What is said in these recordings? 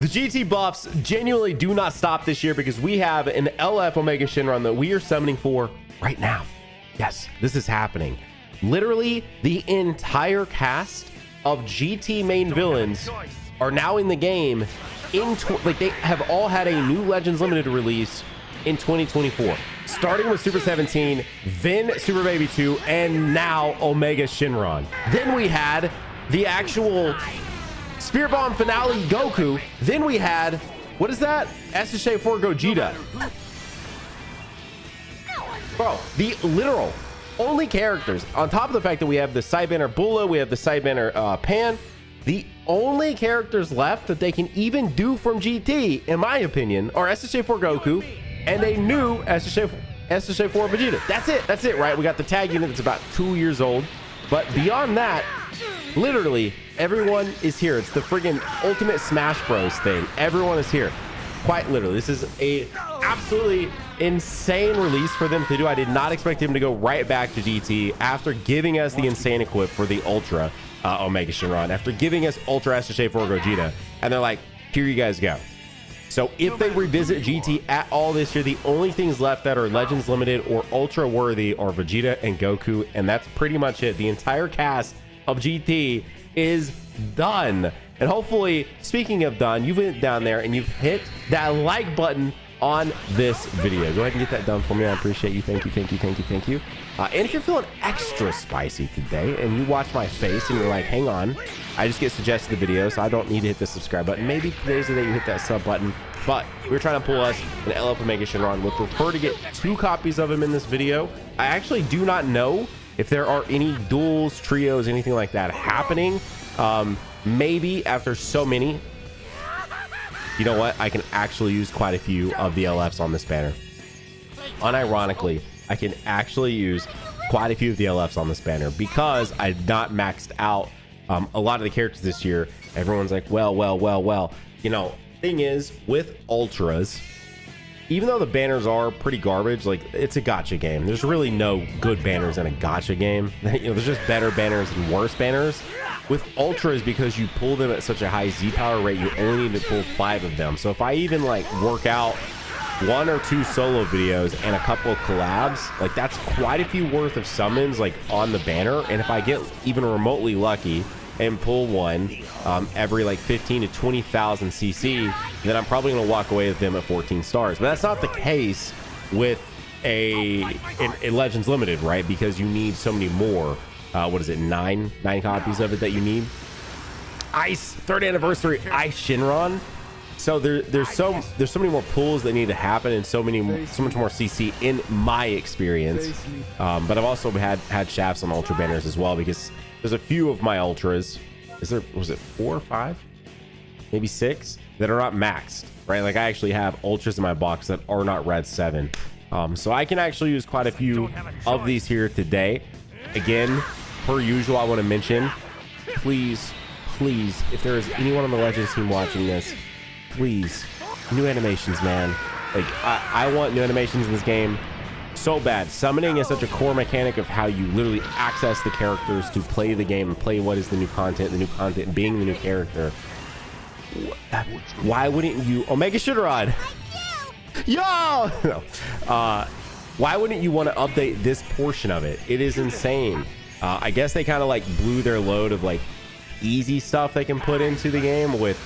The GT buffs genuinely do not stop this year because we have an LF Omega Shenron that we are summoning for right now. Yes, this is happening. Literally, the entire cast of GT main villains are now in the game. Like they have all had a new Legends Limited release in 2024, starting with Super 17, then Super Baby 2, and now Omega Shenron. Then we had the actual Spirit Bomb finale Goku. Then we had, what is that? SSJ 4 Gogeta. Bro, the literal only characters, on top of the fact that we have the side banner Bula, we have the side banner Pan, the only characters left that they can even do from GT, in my opinion, are SSJ 4 Goku and a new SSJ 4 Vegeta. That's it, right? We got the tag unit that's about 2 years old. But beyond that, literally everyone is here. It's the friggin' ultimate Smash Bros thing. Everyone is here. Quite literally. This is a absolutely insane release for them to do. I did not expect him to go right back to GT after giving us the insane equip for the Ultra Omega Shenron, after giving us Ultra SSJ 4 Gogeta. And they're like, here you guys go. So if they revisit GT at all this year, the only things left that are Legends Limited or Ultra worthy are Vegeta and Goku, and that's pretty much it. The entire cast of GT is done. And hopefully, speaking of done, you've went down there and you've hit that like button on this video. Go ahead and get that done for me. I appreciate you. Thank you, thank you, thank you, thank you. And if you're feeling extra spicy today and you watch my face and you're like, hang on, I just get suggested the video, so I don't need to hit the subscribe button. Maybe today's the day you hit that sub button. But we're trying to pull us an LF Omega Shenron. We'll prefer to get 2 copies of him in this video. I actually do not know if there are any duels, trios, anything like that happening. Maybe after so many, you know what? I can actually use quite a few of the LFs on this banner. Unironically, I can actually use quite a few of the LFs on this banner because I've not maxed out a lot of the characters this year. Everyone's like, well, you know, thing is with Ultras, even though the banners are pretty garbage, like it's a gacha game. There's really no good banners in a gacha game. You know, there's just better banners and worse banners. With Ultras, because you pull them at such a high Z power rate, you only need to pull 5 of them. So if I even like work out 1 or 2 solo videos and a couple of collabs, like that's quite a few worth of summons like on the banner. And if I get even remotely lucky and pull one every like 15 to 20,000 CC, then I'm probably gonna walk away with them at 14 stars. But that's not the case with a Legends Limited, right? Because you need so many more. What is it, 9 copies of it that you need? Ice 3rd anniversary Ice Shenron. So there's so many more pulls that need to happen and so much more CC in my experience. But I've also had shafts on Ultra banners as well, because there's a few of my Ultras. Was it 4 or 5, maybe 6 that are not maxed, right? Like I actually have Ultras in my box that are not Red 7. So I can actually use quite a few of these here today. Again, per usual, I want to mention, please, if there is anyone on the Legends team watching this, please, new animations, man. Like I want new animations in this game so bad. Summoning is such a core mechanic of how you literally access the characters to play the game and play what is the new content being the new character. Why wouldn't you, Omega Shenron? Yo! No. Why wouldn't you want to update this portion of it? It is insane. I guess they kind of like blew their load of like easy stuff they can put into the game with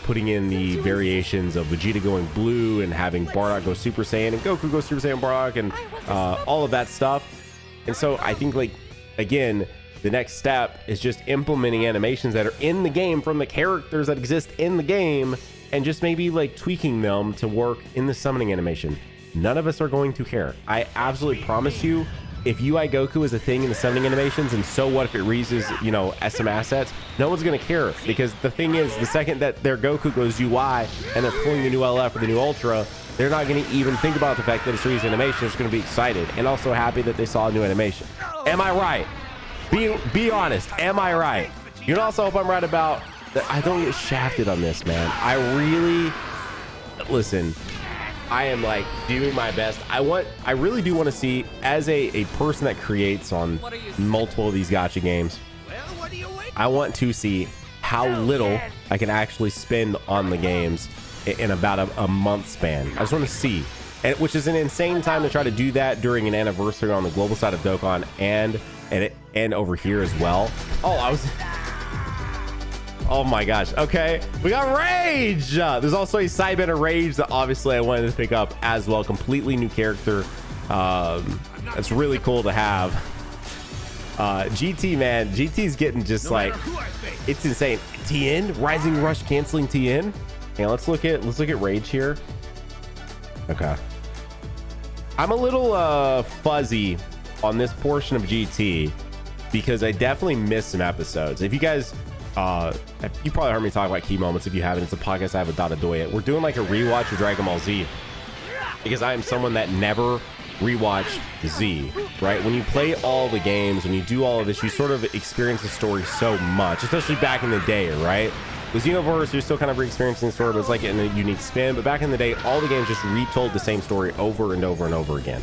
putting in the variations of Vegeta going blue and having Bardock go Super Saiyan and Goku go Super Saiyan Bardock and all of that stuff. And so I think, like, again, the next step is just implementing animations that are in the game from the characters that exist in the game and just maybe like tweaking them to work in the summoning animation. None of us are going to care. I absolutely promise you, if UI Goku is a thing in the summoning animations, and so what if it reuses, you know, SM assets, no one's going to care. Because the thing is, the second that their Goku goes UI and they're pulling the new LF or the new Ultra, they're not going to even think about the fact that it's reused animation. They're just going to be excited and also happy that they saw a new animation. Am I right? Be honest. Am I right? You know, also hope I'm right about that. I don't get shafted on this, man. I really, listen, I am like doing my best. I really do want to see, as a person that creates on multiple of these gacha games, I want to see how little I can actually spend on the games in about a month span. I just want to see, which is an insane time to try to do that during an anniversary on the global side of Dokkan and over here as well. Oh my gosh. Okay, we got Rage. There's also a Sidebender Rage that obviously I wanted to pick up as well. Completely new character. That's really cool to have. GT, man, GT's getting just like, it's insane. TN, Rising Rush canceling TN. Yeah, let's look at Rage here. Okay, I'm a little fuzzy on this portion of GT because I definitely missed some episodes. If you guys you probably heard me talk about key moments. If you haven't, it's a podcast I have with Dada Doya. We're doing like a rewatch of Dragon Ball Z because I am someone that never rewatched Z, right? When you play all the games, when you do all of this, you sort of experience the story so much, especially back in the day, right? With Xenoverse, you're still kind of re-experiencing the story, but it's like in a unique spin. But back in the day, all the games just retold the same story over and over and over again.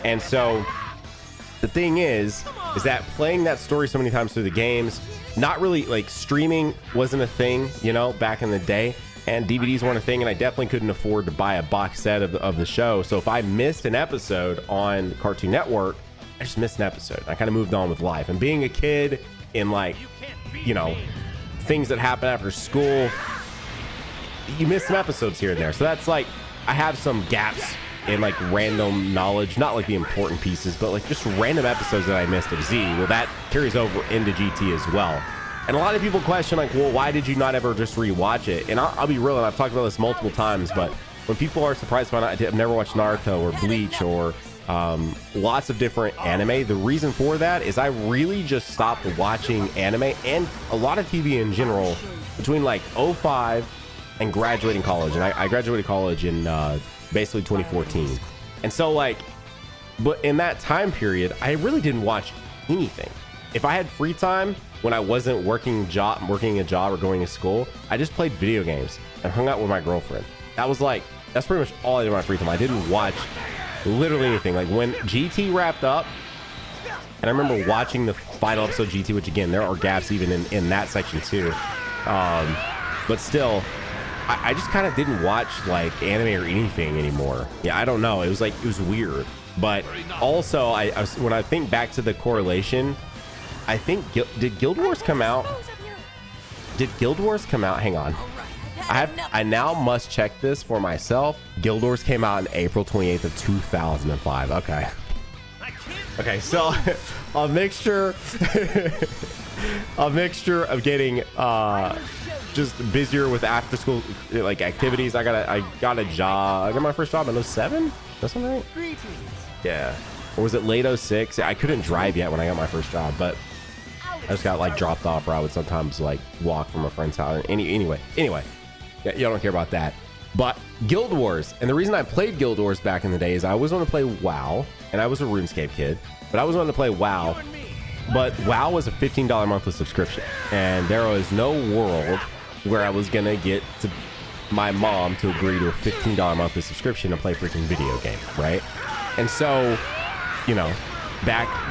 And so the thing is that playing that story so many times through the games, not really like streaming wasn't a thing, you know, back in the day, and DVDs weren't a thing, and I definitely couldn't afford to buy a box set of the show. So if I missed an episode on Cartoon Network, I just missed an episode. I kind of moved on with life. And being a kid in, like, you know, things that happen after school, you miss some episodes here and there. So that's like, I have some gaps in like random knowledge, not like the important pieces, but like just random episodes that I missed of Z. Well, that carries over into GT as well. And a lot of people question like, well, why did you not ever just rewatch it? And I'll be real, and I've talked about this multiple times, but when people are surprised by I've never watched Naruto or Bleach or lots of different anime, the reason for that is I really just stopped watching anime and a lot of TV in general between like 05 and graduating college. And I graduated college in basically 2014. And so like, but in that time period, I really didn't watch anything. If I had free time when I wasn't working a job or going to school, I just played video games and hung out with my girlfriend. That's pretty much all I did in my free time. I didn't watch literally anything. Like when GT wrapped up, and I remember watching the final episode of GT, which again, there are gaps even in that section too. But still, I just kind of didn't watch like anime or anything anymore. Yeah, I don't know. It was weird. But also, when I think back to the correlation, I think did Guild Wars come out? Did Guild Wars come out? Hang on. I now must check this for myself. Guild Wars came out in April 28th of 2005. Okay, so a mixture of getting just busier with after school like activities. I got a job. I got my first job in 07. That's something right? Yeah. Or was it late 06? I couldn't drive yet when I got my first job, but I just got like dropped off, or I would sometimes like walk from a friend's house. Anyway, y'all don't care about that. But Guild Wars, and the reason I played Guild Wars back in the day is I always wanted to play WoW, and I was a RuneScape kid, but I always wanted to play WoW. But WoW was a $15 monthly subscription, and there was no world where I was gonna get to my mom to agree to a $15 monthly subscription to play freaking video game, right? And so, you know,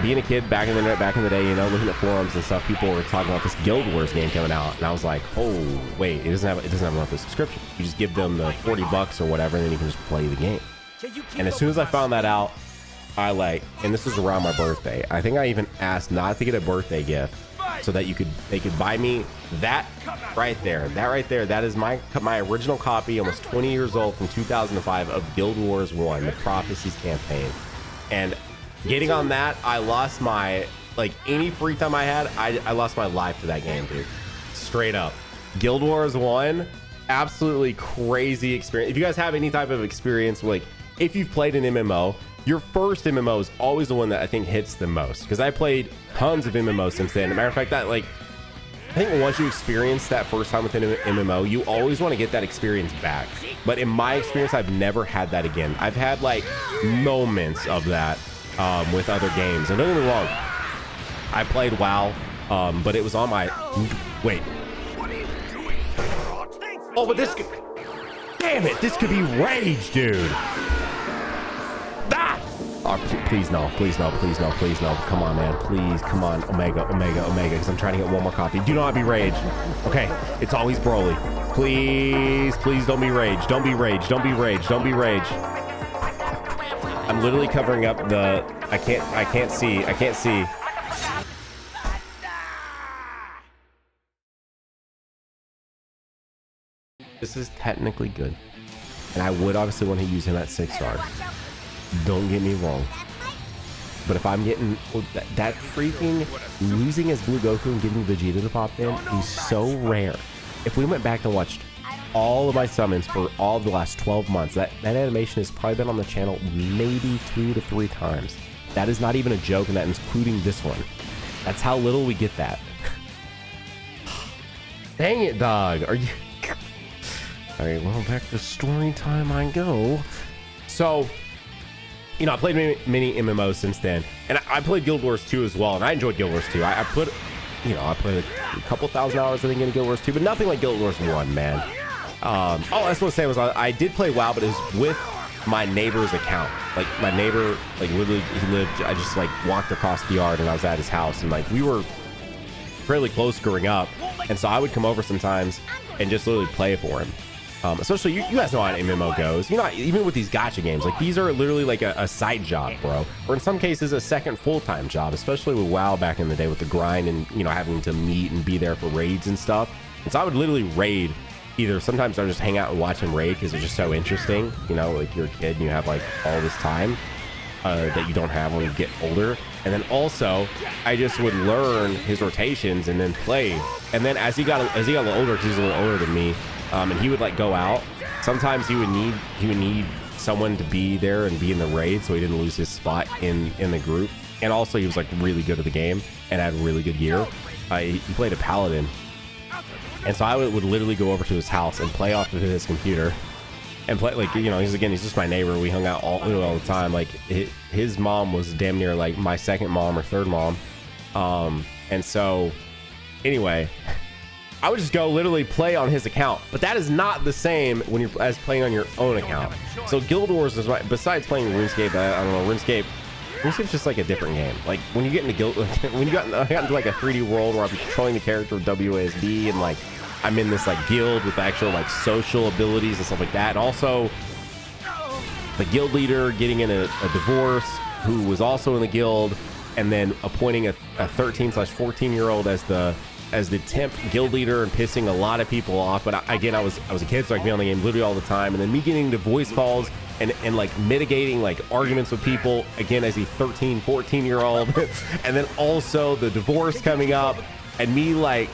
being a kid back in the day, you know, looking at forums and stuff, people were talking about this Guild Wars game coming out, and I was like, oh wait, it doesn't have a monthly subscription. You just give them the $40 or whatever, and then you can just play the game. And as soon as I found that out, and this was around my birthday, I think I even asked not to get a birthday gift so that they could buy me that right there. That is my original copy, almost 20 years old, from 2005 of Guild Wars 1, the Prophecies campaign. And getting on that, I lost my, like, any free time I had, I lost my life to that game, dude. Straight up. Guild Wars 1, absolutely crazy experience. If you guys have any type of experience, like, if you've played an MMO, your first MMO is always the one that I think hits the most, because I played tons of MMOs since then. As a matter of fact, I think once you experience that first time with an MMO, you always want to get that experience back. But in my experience, I've never had that again. I've had like moments of that with other games. And don't get me wrong, I played WoW, but it was on my... Wait. Oh, but this could... Damn it, this could be Rage, dude. Ah! Oh, please no, please no, please no, please no. Come on, man. Please, come on. Omega, because I'm trying to get one more copy. Do not be Rage. Okay, it's always Broly. Please, please don't be Rage. Don't be Rage. Don't be Rage. Don't be Rage. I'm literally covering up the... I can't see. I can't see. This is technically good. And I would obviously want to use him at 6-star. Don't get me wrong. But if I'm getting that freaking losing as Blue Goku and getting Vegeta to pop in, he's so rare. If we went back and watched all of my summons for all of the last 12 months, that animation has probably been on the channel maybe 2 to 3 times. That is not even a joke, and that including this one. That's how little we get that. Dang it, dog. Are you... All right, well, back to story time I go. So, you know, I played many MMOs since then, and I played Guild Wars 2 as well, and I enjoyed Guild Wars 2. I played a couple thousand hours, I think, in Guild Wars 2, but nothing like Guild Wars 1, man. All I was going to say was I did play WoW, but it was with my neighbor's account. Like, my neighbor, like, literally, he lived, I just, like, walked across the yard, and I was at his house, and, like, we were fairly close growing up, and so I would come over sometimes and just literally play for him. Especially, you guys know how an MMO goes. You know, even with these gacha games, like, these are literally like a side job, bro. Or in some cases, a second full-time job, especially with WoW back in the day with the grind and, you know, having to meet and be there for raids and stuff. And so I would literally raid. Either sometimes I would just hang out and watch him raid because it's just so interesting. You know, like, you're a kid and you have, like, all this time that you don't have when you get older. And then also, I just would learn his rotations and then play. And then as he got a little older, because he's a little older than me, and he would, like, go out. Sometimes he would need someone to be there and be in the raid so he didn't lose his spot in the group. And also, he was, like, really good at the game and had a really good year. He played a paladin, and so I would literally go over to his house and play off of his computer and play, like, you know, he's just my neighbor. We hung out all the time. Like, his mom was damn near like my second mom or third mom. And so anyway, I would just go literally play on his account, but that is not the same when you're as playing on your own account. So Guild Wars is besides playing RuneScape, I don't know, RuneScape's just like a different game. Like, when you get into Guild, when I got into like a 3D world where I'm controlling the character with WASD, and like I'm in this like guild with actual like social abilities and stuff like that. And also the guild leader getting in a divorce who was also in the guild, and then appointing a 13/14-year-old as the temp guild leader and pissing a lot of people off. But again, I was a kid, so I could be on the game literally all the time. And then me getting into voice calls and like mitigating like arguments with people, again, as a 13/14-year-old. And then also the divorce coming up, and me like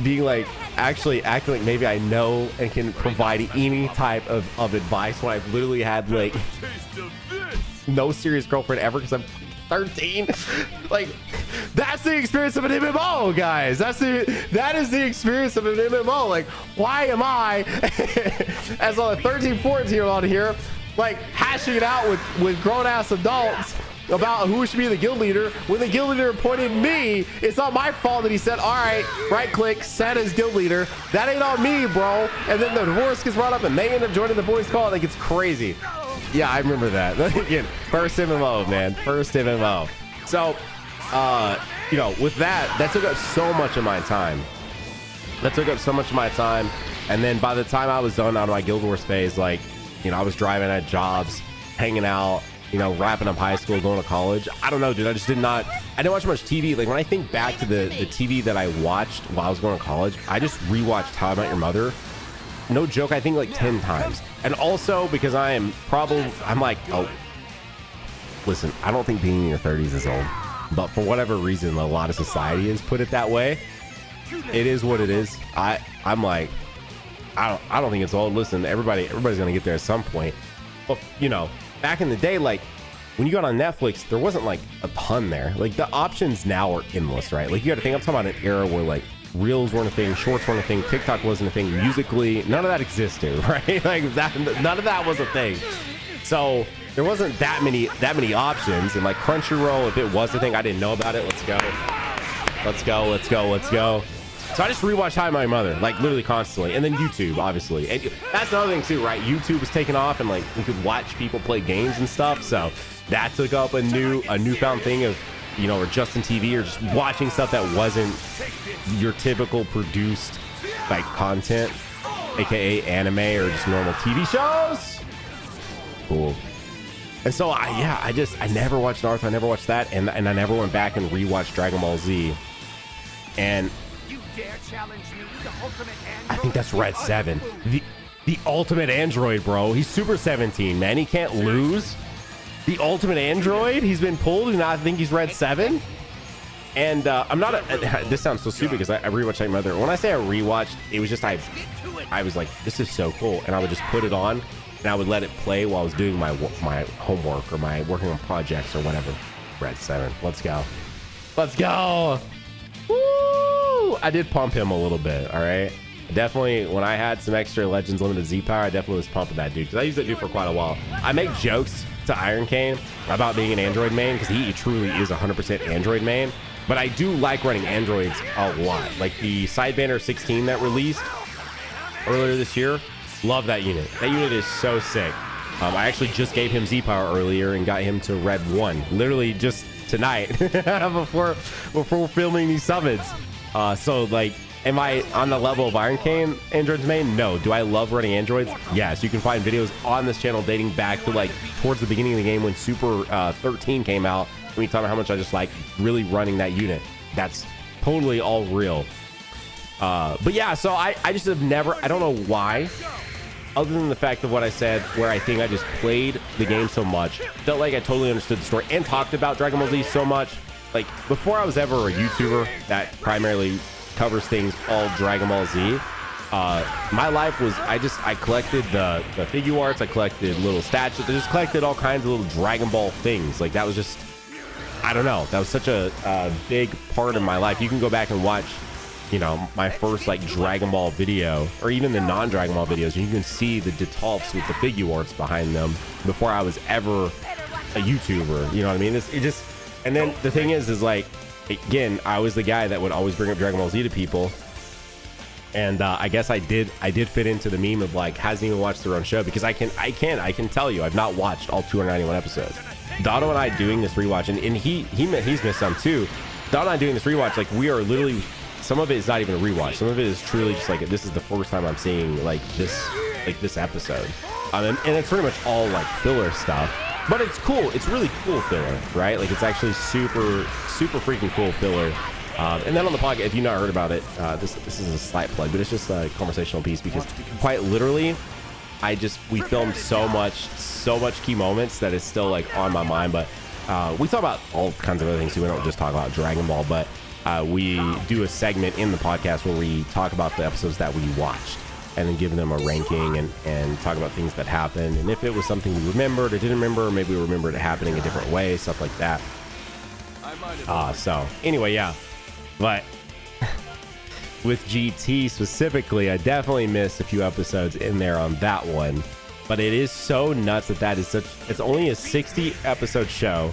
being like actually acting like maybe I know and can provide any type of advice when I've literally had like no serious girlfriend ever because I'm 13. Like, that's the experience of an MMO, guys. That is the experience of an MMO. Like, why am I as a 13-14-year-old here, like, hashing it out with grown-ass adults about who should be the guild leader when the guild leader appointed me? It's not my fault that he said, all right, right click, set as guild leader. That ain't on me, bro. And then the divorce gets brought up and they end up joining the voice call. Like, it's crazy. Yeah, I remember that. Again, first MMO, man. First MMO. So, you know, with that took up so much of my time. And then by the time I was done out of my Guild Wars phase, like, you know, I was driving at jobs, hanging out, you know, wrapping up high school, going to college. I don't know, dude. I didn't watch much TV. Like, when I think back to the TV that I watched while I was going to college, I just rewatched How I Met Your Mother. No joke, I think like 10 times. And also because I'm like, oh, listen, I don't think being in your 30s is old, but for whatever reason, a lot of society has put it that way. It is what it is. I'm like, I don't think it's old. Listen, everybody's gonna get there at some point. But, you know, back in the day, like, when you got on Netflix, there wasn't like a ton there. Like, the options now are endless, right? Like, you gotta think, I'm talking about an era where like Reels weren't a thing, shorts weren't a thing, TikTok wasn't a thing, Musically, none of that existed, right? Like, none of that was a thing. So there wasn't that many options. And like Crunchyroll, if it was a thing, I didn't know about it. Let's go. So I just rewatched How I Met My Mother, like literally constantly, and then YouTube, obviously. And that's another thing too, right? YouTube was taking off, and like we could watch people play games and stuff. So that took up a newfound thing of, you know, or Justin TV, or just watching stuff that wasn't your typical produced like content, aka anime or just normal TV shows. Cool. And so I never watched Naruto, I never watched that, and I never went back and rewatched Dragon Ball Z. And I think that's Red 7. The ultimate android, bro. He's Super 17, man. He can't lose. The ultimate android, he's been pulled, and I think he's Red 7. And I'm not this sounds so stupid because I rewatched my mother. When I say I rewatched, it was just I was like, this is so cool, and I would just put it on and I would let it play while I was doing my homework or my working on projects or whatever. Red 7, let's go, let's go. Woo! I did pump him a little bit. All right, definitely when I had some extra Legends Limited Z power, I definitely was pumping that dude because I used that dude for quite a while. I make jokes to Iron Cane about being an Android main because he truly is 100% Android main, but I do like running androids a lot. Like the Sidebanner 16 that released earlier this year, love that unit. That unit is so sick. I actually just gave him Z power earlier and got him to Red 1 literally just tonight before filming these summons. So like, am I on the level of Iron Cane androids main? No. Do I love running androids? Yes. You can find videos on this channel dating back to like towards the beginning of the game when Super 13 came out. We talk about how much I just like really running that unit. That's totally all real. But yeah, so I just have never, I don't know why, other than the fact of what I said, where I think I just played the game so much, felt like I totally understood the story and talked about Dragon Ball Z so much. Like before I was ever a YouTuber that primarily covers things all Dragon Ball Z, my life was, I collected the figure arts, I collected little statues, I just collected all kinds of little Dragon Ball things. Like that was just, I don't know, that was such a big part of my life. You can go back and watch, you know, my first like Dragon Ball video, or even the non-Dragon Ball videos, and you can see the detolfs with the figure arts behind them before I was ever a YouTuber. You know what I mean? It just, and then the thing is like, again, I was the guy that would always bring up Dragon Ball Z to people, and I guess I did fit into the meme of like, hasn't even watched their own show, because I can tell you I've not watched all 291 episodes. Dotto and I doing this rewatch, and he's missed some too. Dotto and I doing this rewatch, like we are literally, some of it is not even a rewatch. Some of it is truly just like, this is the first time I'm seeing like this episode. And it's pretty much all like filler stuff, but it's cool. It's really cool filler, right? Like it's actually super freaking cool filler. And then on the podcast, if you've not heard about it, this is a slight plug, but it's just a conversational piece because quite literally, we filmed so much key moments that is still like on my mind. But we talk about all kinds of other things too. We don't just talk about Dragon Ball, but we do a segment in the podcast where we talk about the episodes that we watched and then give them a ranking and talk about things that happened, and if it was something we remembered or didn't remember, or maybe we remembered it happening a different way, stuff like that. So anyway, yeah, but with GT specifically, I definitely missed a few episodes in there on that one, but it is so nuts that is such, it's only a 60 episode show.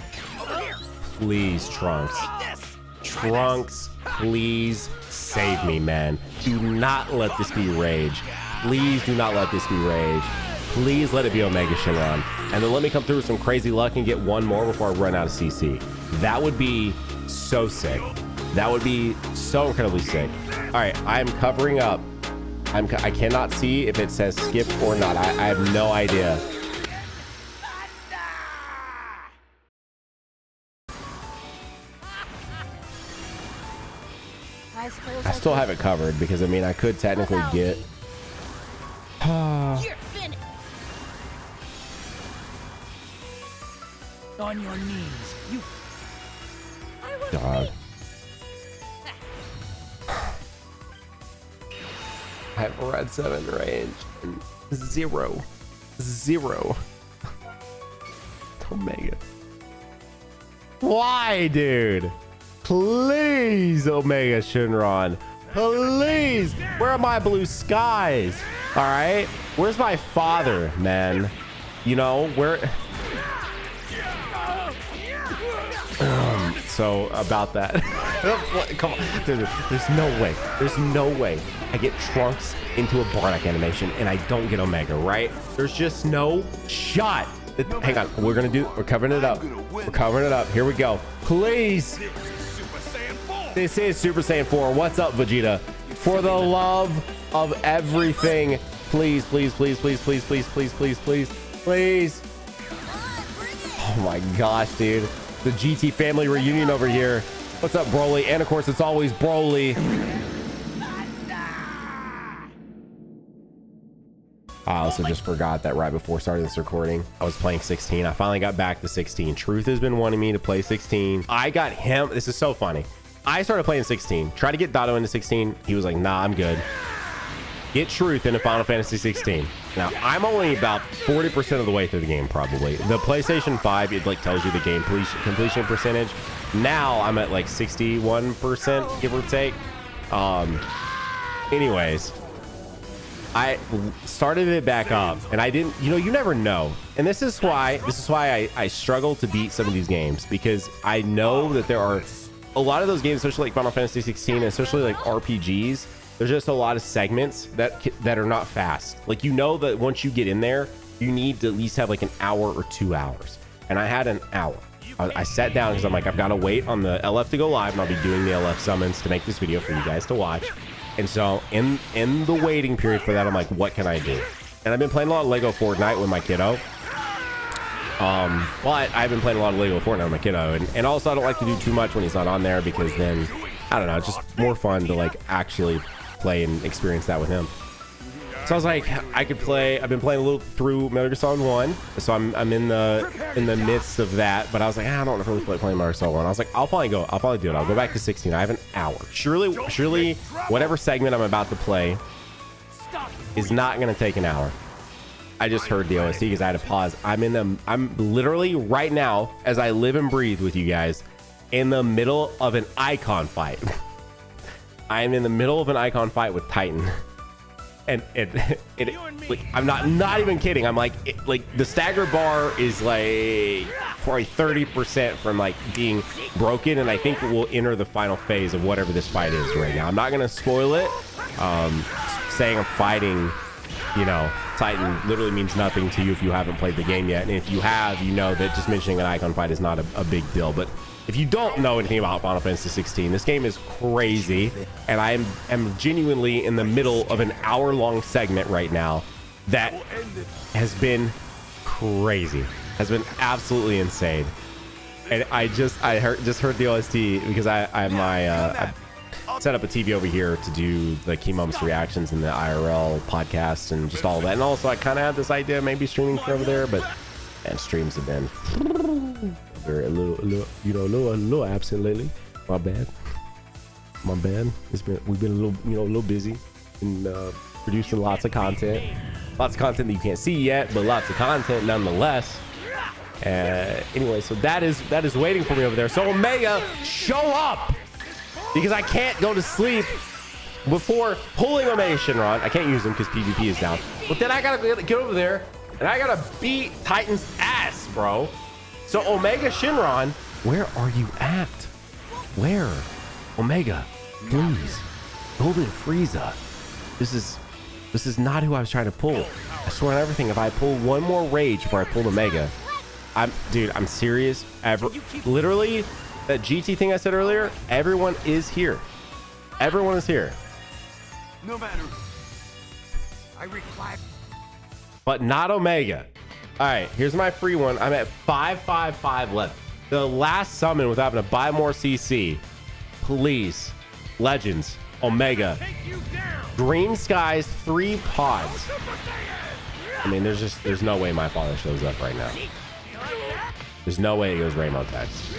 Please, Trunks, please save me, man. Do not let this be Rage. Please do not let this be Rage. Please let it be Omega Shenron. And then let me come through with some crazy luck and get one more before I run out of CC. That would be so sick. That would be so incredibly sick. All right, I'm covering up. I cannot see if it says skip or not. I have no idea. I still have it covered because I mean I could technically get on your knees, you dog. I have Red 7 range and zero Omega. Why, dude? Please, Omega Shenron. Please. Where are my blue skies? All right. Where's my father, man? You know, where... so about that. Come on, dude, there's no way. There's no way I get Trunks into a Bardock animation and I don't get Omega, right? There's just no shot. Hang on, we're covering it up. We're covering it up. Here we go. Please. This is Super Saiyan 4. What's up, Vegeta? For the love of everything, please, please, please, please, please, please, please, please, please, please. Oh my gosh, dude. The GT family reunion over here. What's up, Broly? And of course, it's always Broly. I also just forgot that right before starting this recording, I was playing 16. I finally got back to 16. Truth has been wanting me to play 16. I got him. This is so funny. I started playing 16. Tried to get Dotto into 16. He was like, nah, I'm good. Get Truth into Final Fantasy 16. Now, I'm only about 40% of the way through the game, probably. The PlayStation 5, it like tells you the game completion percentage. Now, I'm at like 61%, give or take. Anyways, I started it back up, and I didn't, you never know. And this is why I struggle to beat some of these games, because I know that there are a lot of those games, especially like Final Fantasy 16, and especially like RPGs, there's just a lot of segments that are not fast. Like, that once you get in there, you need to at least have like an hour or 2 hours. And I had an hour. I sat down because I'm like, I've got to wait on the LF to go live, and I'll be doing the LF summons to make this video for you guys to watch. And so in the waiting period for that, I'm like, what can I do? And I've been playing a lot of Lego Fortnite with my kiddo. But I've been playing a lot of Lego Fortnite with my kiddo, and also I don't like to do too much when he's not on there, because then, I don't know, it's just more fun to like actually play and experience that with him. So I was like, I've been playing a little through Metal Gear Solid 1, so I'm in the midst of that, but I was like, I don't really feel like playing Metal Gear Solid 1. I was like, I'll probably do it. I'll go back to 16. I have an hour. Surely whatever segment I'm about to play is not gonna take an hour. I just heard the OST because I had to pause. I'm literally right now, as I live and breathe with you guys, in the middle of an icon fight. I am in the middle of an icon fight with Titan. And like, I'm not even kidding. I'm like, the stagger bar is like probably 30% from like being broken, and I think we'll enter the final phase of whatever this fight is right now. I'm not gonna spoil it. Saying I'm fighting, Titan literally means nothing to you if you haven't played the game yet, and if you have, that just mentioning an icon fight is not a big deal. But if you don't know anything about Final Fantasy 16, this game is crazy, and I am genuinely in the middle of an hour-long segment right now that has been crazy, has been absolutely insane. And I just heard the OST because I set up a TV over here to do the key moments reactions and the IRL podcast and just all of that. And also I kind of had this idea of maybe streaming from over there, but streams have been a little absent lately. My bad. We've been a little busy and producing lots of content that you can't see yet, but lots of content nonetheless. Anyway, so that is waiting for me over there. So Omega, show up, because I can't go to sleep before pulling Omega Shenron. I can't use him because PvP is down, but then I gotta get over there and I gotta beat Titan's ass, bro. So Omega Shenron, where are you at? Where? Omega, please. Golden Frieza. This is not who I was trying to pull. I swear on everything, if I pull one more rage before I pull Omega, I'm serious. Literally, that GT thing I said earlier, everyone is here. Everyone is here. No matter. I require. But not Omega. All right, here's my free one. I'm at 555 left. The last summon without having to buy more CC. Please, Legends, Omega, Green Skies, 3 pods. I mean, there's no way my father shows up right now. There's no way he goes Rainbow Text.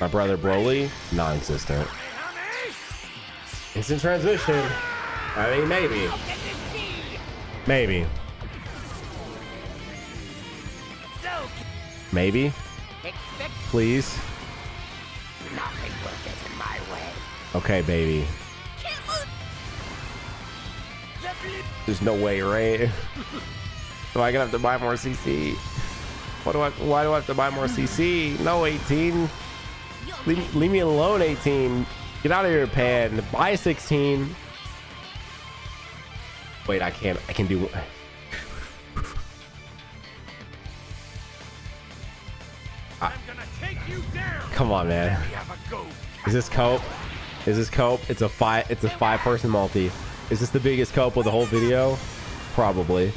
My brother Broly, non-existent. Instant transmission. I mean, maybe. Please. Nothing will get in my way. Okay, baby. There's no way, right? So I'm gonna have to buy more CC. Why do I have to buy more CC? No, 18. Leave me alone, 18. Get out of here, Pan. Buy 16. Wait, I can do. I'm gonna take you down. Come on, man. Have a go. Is this cope? Is this cope? It's a 5-person multi. Is this the biggest cope of the whole video? Probably.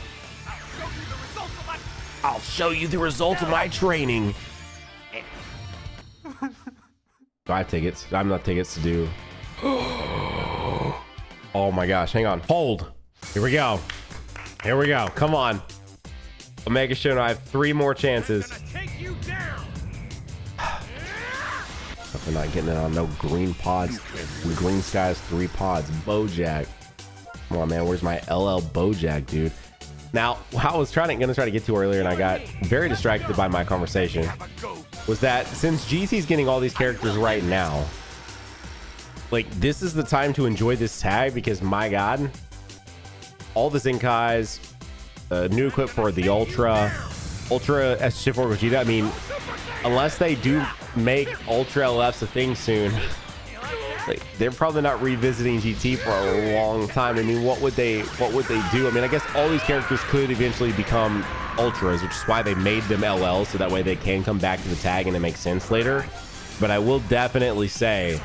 I'll show you the results of my training. Do I have tickets? I'm not tickets to do. Oh my gosh, hang on. Hold. Here we go. Here we go. Come on. Omega Shenron, I have 3 more chances. I'm not getting it on no green pods. Green skies, 3 pods. Bojack. Come on, man. Where's my LL Bojack, dude? Now, what I was gonna try to get to earlier, and I got very distracted by my conversation, was that since GT's getting all these characters right now, like, this is the time to enjoy this tag, because my God, all the Zenkais, new equip for the Ultra SJ4 Vegeta. I mean, unless they do make Ultra LFs a thing soon, like, they're probably not revisiting GT for a long time. I mean, what would they do? I mean, I guess all these characters could eventually become Ultras, which is why they made them LL, so that way they can come back to the tag and it makes sense later. But I will definitely say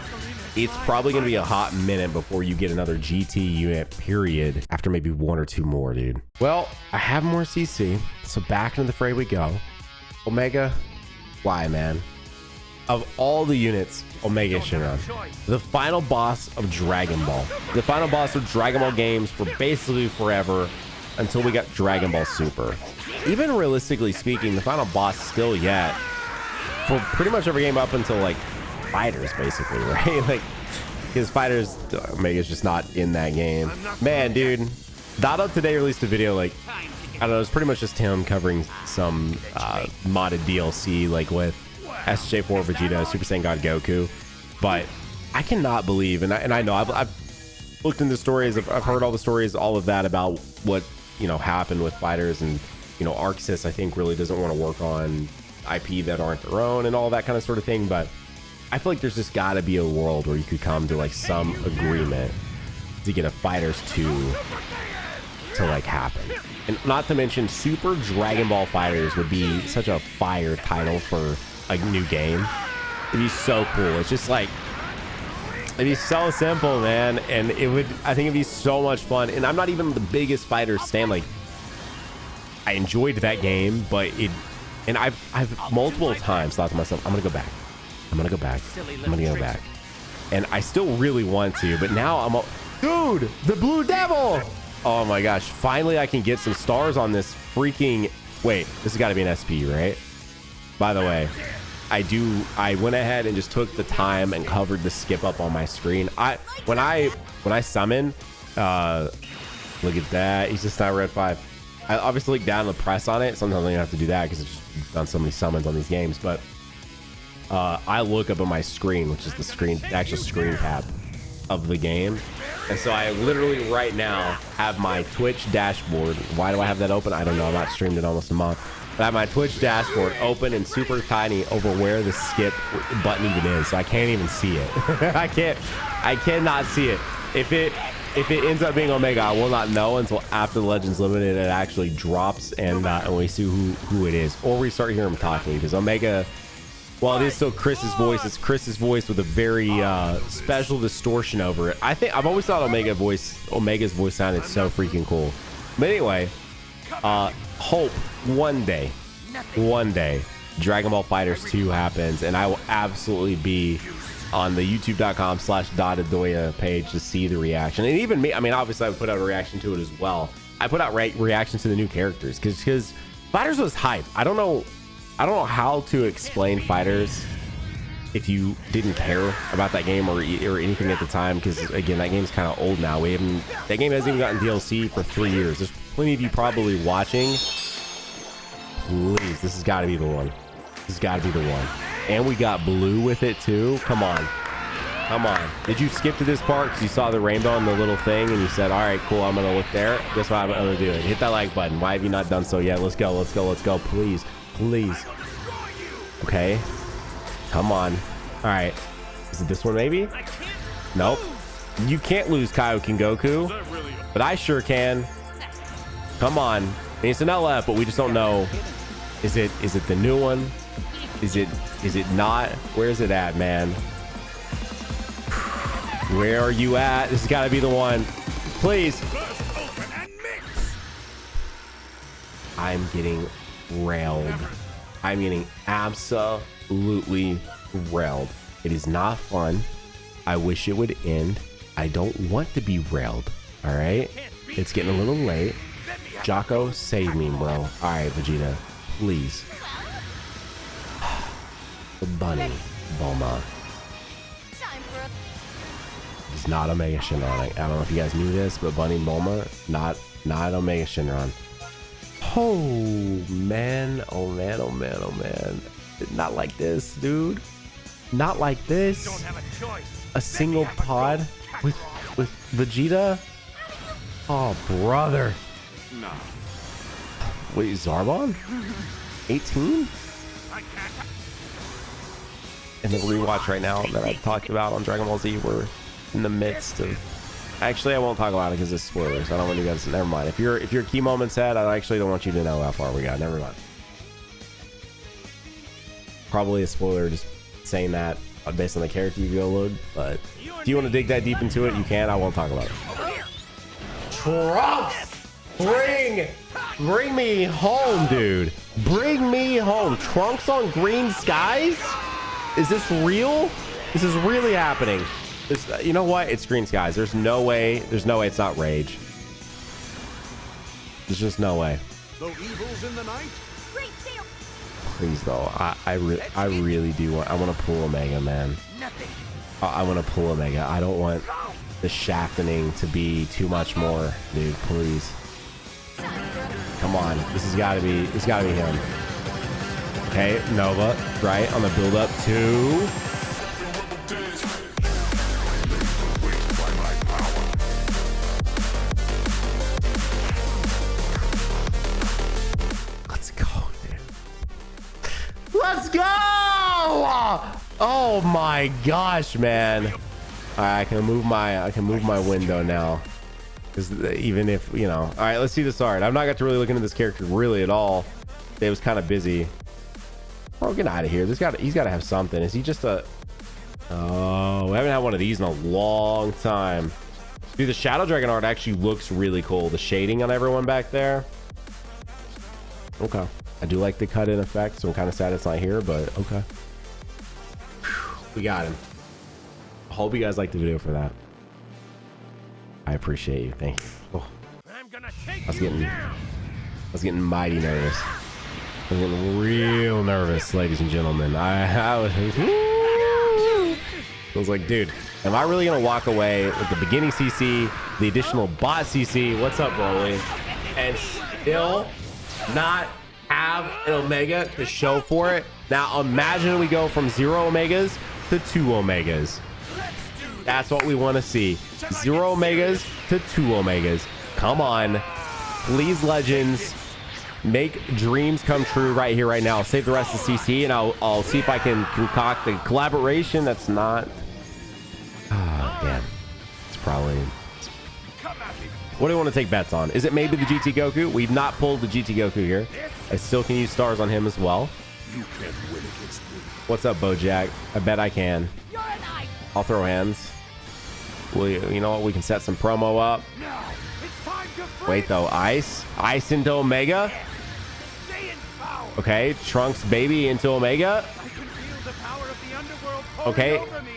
it's probably going to be a hot minute before you get another GT unit, period, after maybe 1 or 2 more, dude. Well, I have more CC, so back into the fray we go. Omega, why, man? Of all the units, Omega Shenron, the final boss of Dragon Ball. The final boss of Dragon Ball games for basically forever until we got Dragon Ball Super. Even realistically speaking, the final boss still yet for pretty much every game up until like Fighters, basically, right? Like, his Fighters, Omega's just not in that game. Man, dude, Dado today released a video, like, I don't know, it's pretty much just him covering some modded DLC, like with SJ4 Vegeta, Super Saiyan God Goku. But I cannot believe, and I know I've looked into stories, I've heard all the stories, all of that about what, you know, happened with Fighters, and, you know, Arxis, I think, really doesn't want to work on IP that aren't their own and all that kind of sort of thing. But I feel like there's just got to be a world where you could come to like some agreement to get a Fighters 2 to like happen. And not to mention, Super Dragon Ball Fighters would be such a fire title for a new game. It'd be so cool. It's just like, it'd be so simple, man. And it would, I think it'd be so much fun. And I'm not even the biggest Fighters stan. Like, I enjoyed that game, but it, and I've multiple times thought to myself, I'm gonna go back. I'm gonna go back. I'm gonna go back. And I still really want to, but now I'm dude, the Blue Devil. Oh my gosh, finally I can get some stars on this freaking, wait, this has got to be an SP, right? By the way, I went ahead and just took the time and covered the skip up on my screen. When I summon, look at that, he's just not red 5. I obviously look down and press on it. Sometimes I don't have to do that because it's just done so many summons on these games, but I look up at my screen, which is the actual screen cap of the game. And so I literally right now have my Twitch dashboard. Why do I have that open? I don't know. I've not streamed in almost a month. But I have my Twitch dashboard open and super tiny over where the skip button even is. So I can't even see it. I cannot see it. If it ends up being Omega, I will not know until after the Legends Limited it actually drops and we see who it is, or we start hearing him talking, because Omega, well, it is still Chris's voice. It's Chris's voice with a very special distortion over it. I've always thought Omega's voice sounded so freaking cool. But anyway, hope one day Dragon Ball Fighters 2 happens, and I will absolutely be on the youtube.com/Dotadoya page to see the reaction. And even me, I mean, obviously I would put out a reaction to it as well. I put out reactions to the new characters because Fighters was hype. I don't know how to explain Fighters if you didn't care about that game or anything at the time, because again, that game's kind of old now. That game hasn't even gotten DLC for 3 years. There's plenty of you probably watching. Please, this has got to be the one. This has got to be the one. And we got blue with it too. Come on. Did you skip to this part because you saw the rainbow and the little thing and you said, all right, cool, I'm gonna look there? Guess what I'm gonna do? Hit that like button. Why have you not done so yet? Let's go, please. Okay, come on. All right. Is it this one maybe? I can't Nope. lose. You can't lose Kaioken Goku, Is that really a- but I sure can. Come on. It's an LF, but we just don't know. Is it the new one? Is it not? Where is it at, man? Where are you at? This has got to be the one. Please. Burst open and mix. I'm getting railed. I'm getting absolutely railed. It is not fun. I wish it would end. I don't want to be railed. All right? It's getting a little late. Let me have Jocko, save me, bro. All right, Vegeta, please. The bunny, Bulma, is not Omega Shenron. I don't know if you guys knew this, but Bunny Bulma, not Omega Shenron. Oh man, oh man, oh man, oh man. Not like this, dude. Not like you don't this. have a choice. A single pod with Vegeta. Oh brother. No. Wait, Zarbon? 18? I can't. In the rewatch right now that I've talked about on Dragon Ball Z, we're in the midst of. Actually, I won't talk about it because it's spoilers. I don't want you guys. Never mind. If your key moment's sad, I actually don't want you to know how far we got. Never mind. Probably a spoiler just saying that based on the character you go load. But if you want to dig that deep into it, you can. I won't talk about it. Trunks, bring me home, dude. Bring me home. Trunks on green skies. Is this real? This is really happening. This, you know what? It's green skies. There's no way it's not Rage. There's just no way. No evils in the night. Please though. I really do want. I want to pull Omega, man. Nothing. I want to pull Omega. I don't want the shafting to be too much more, dude. Please. Come on. This has got to be. It's got to be him. Okay, Nova, right on the build up to. Let's go, dude. Let's go! Oh my gosh, man. All right, I can move my window now. Because even if, you know. All right, let's see this art. I've not got to really look into this character really at all. It was kind of busy. Bro, get out of here. He's got to have something. Is he just a... Oh, we haven't had one of these in a long time. Dude, the Shadow Dragon art actually looks really cool. The shading on everyone back there. Okay. I do like the cut-in effect, so I'm kind of sad it's not here, but okay. We got him. I hope you guys liked the video for that. I appreciate you. Thank you. Oh, I'm gonna take I was you getting... down. I was getting mighty nervous. I was getting real nervous, ladies and gentlemen. I was like, dude, am I really gonna walk away with the beginning CC, the additional bot CC? What's up, Broly? And still not have an Omega to show for it? Now imagine we go from 0 Omegas to 2 Omegas. That's what we want to see. 0 Omegas to 2 Omegas. Come on, please, Legends. Make dreams come true right here, right now. I'll save the rest of CC, and I'll see if I can concoct the collaboration. That's not. Ah, damn. It's probably. What do you want to take bets on? Is it maybe the GT Goku? We've not pulled the GT Goku here. I still can use stars on him as well. You can't win against me. What's up, Bojack? I bet I can. I'll throw hands. You know what? We can set some promo up. Now it's time to free. Wait though, ice into Omega. Saiyan power. Okay, Trunks baby into Omega. I can feel the power of the underworld pouring Okay. over me.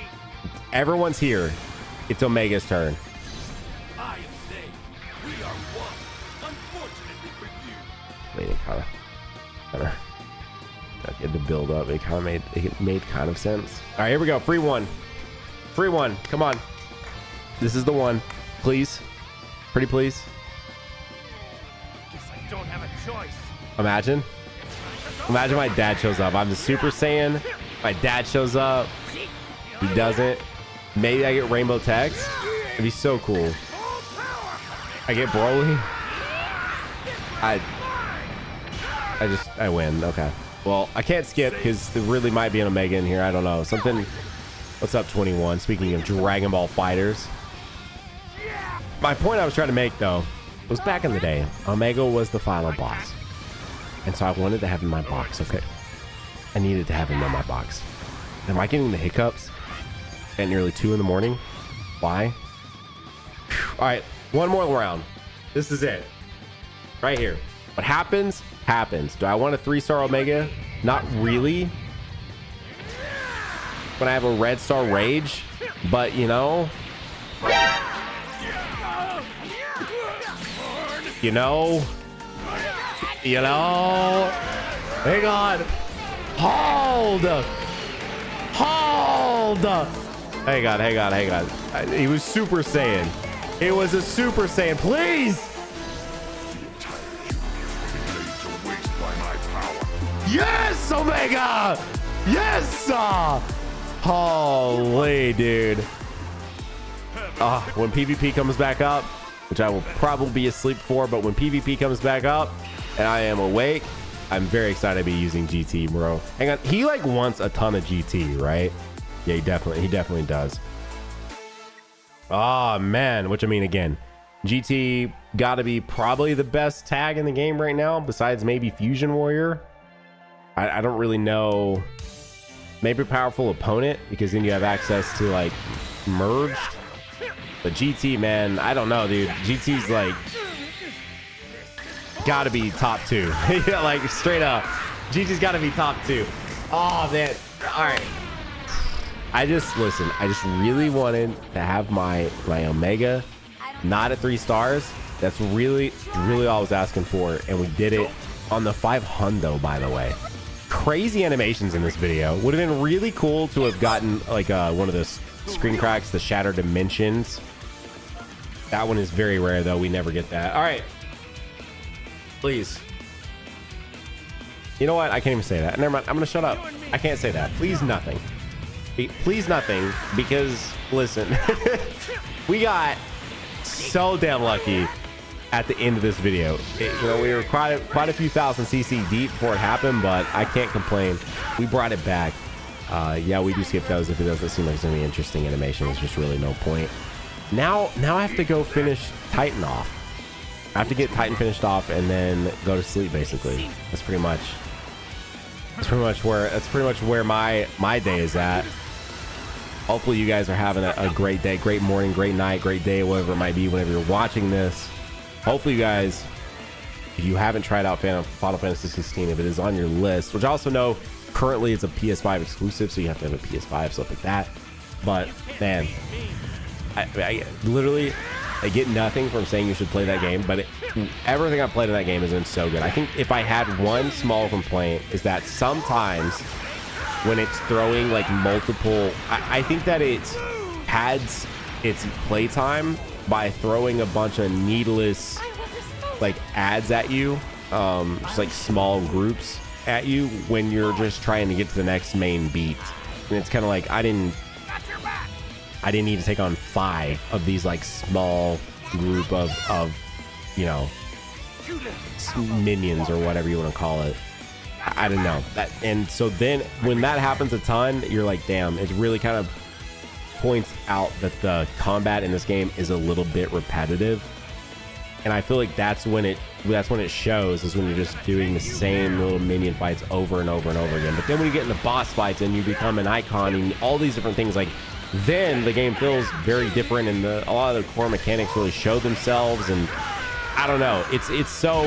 Everyone's here. It's Omega's turn. I am they. We are one. Unfortunately for you. I mean, it kind of okay, the build up. It kind of made kind of sense. All right, here we go. Free one. Come on. This is the one. Please, pretty please. Guess I don't have a choice. Imagine my dad shows up. I'm the Super Saiyan. My dad shows up. He doesn't. Maybe I get Rainbow Text. It'd be so cool. I get Broly. I win. Okay. Well, I can't skip because there really might be an Omega in here. I don't know. Something What's up, 21? Speaking of Dragon Ball Fighters. My point I was trying to make, though, was back in the day, Omega was the final boss. And so I wanted to have him in my box, okay? I needed to have him in my box. Am I getting the hiccups at nearly 2 in the morning? Why? All right, one more round. This is it. Right here. What happens, happens. Do I want a 3-star Omega? Not really. When I have a red star Rage, but you know. You know. Hang on. Hold. Hang on. He was Super Saiyan. It was a Super Saiyan. Please. Yes, Omega. Yes. Holy dude. When PvP comes back up, which I will probably be asleep for, but when PvP comes back up and I am awake, I'm very excited to be using GT, bro. Hang on, he like wants a ton of GT, right? Yeah, he definitely does. Oh man, which I mean, again, GT gotta be probably the best tag in the game right now, besides maybe Fusion Warrior. I don't really know. Maybe powerful opponent, because then you have access to like merged. But GT, man, I don't know, dude. GT's like gotta be top 2. Yeah, like straight up, GT's gotta be top 2. Oh man. All right, I just really wanted to have my Omega not at 3 stars. That's really all I was asking for, and we did it on the 500, by the way. Crazy animations in this video. Would have been really cool to have gotten like one of those screen cracks, the Shattered Dimensions. That one is very rare, though. We never get that. All right, please. You know what? I can't even say that. Never mind. I'm gonna shut up. I can't say that. Please nothing. Please nothing, because listen, we got so damn lucky at the end of this video. We were quite a few thousand CC deep before it happened, but I can't complain. We brought it back. Yeah, we do skip those if it doesn't seem like it's gonna be interesting animation. There's just really no point. Now I have to go finish Titan off. I have to get Titan finished off and then go to sleep, basically. That's pretty much where my day is at. Hopefully you guys are having a great day, great morning, great night, great day, whatever it might be whenever you're watching this. Hopefully you guys, if you haven't tried out Final Fantasy 16, if it is on your list, which I also know currently it's a PS5 exclusive, so you have to have a PS5, stuff like that. But man, I literally, I get nothing from saying you should play that game, but everything I've played in that game has been so good. I think if I had one small complaint, is that sometimes when it's throwing like multiple, I think that it pads its playtime by throwing a bunch of needless like ads at you, just like small groups at you when you're just trying to get to the next main beat. And it's kind of like I didn't need to take on 5 of these like small group of minions or whatever you want to call it. I don't know that. And so then when that happens a ton, you're like, damn, it really kind of points out that the combat in this game is a little bit repetitive. And I feel like that's when it shows, is when you're just doing the same little minion fights over and over and over again. But then when you get into boss fights and you become an icon and all these different things, like then the game feels very different, and a lot of the core mechanics really show themselves. And I don't know, it's so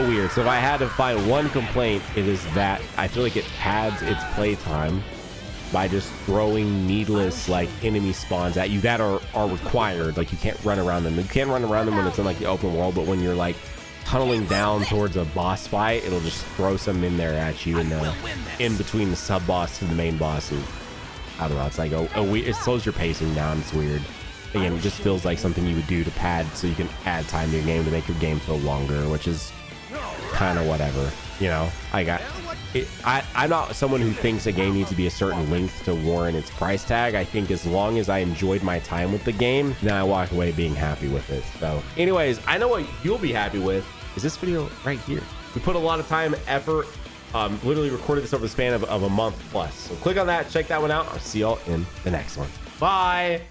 weird. So if I had to find one complaint, it is that I feel like it pads its playtime by just throwing needless like enemy spawns at you that are required. Like you can't run around them. You can run around them when it's in like the open world, but when you're like tunneling down towards a boss fight, it'll just throw some in there at you in between the sub boss to the main boss. And I don't know, it's like it slows your pacing down. It's weird. Again, it just feels like something you would do to pad so you can add time to your game to make your game feel longer, which is kind of whatever, you know. I'm not someone who thinks a game needs to be a certain length to warrant its price tag. I think as long as I enjoyed my time with the game, then I walk away being happy with it. So anyways, I know what you'll be happy with is this video right here. We put a lot of time, effort, Literally recorded this over the span of a month plus. So click on that, check that one out. I'll see y'all in the next one. Bye.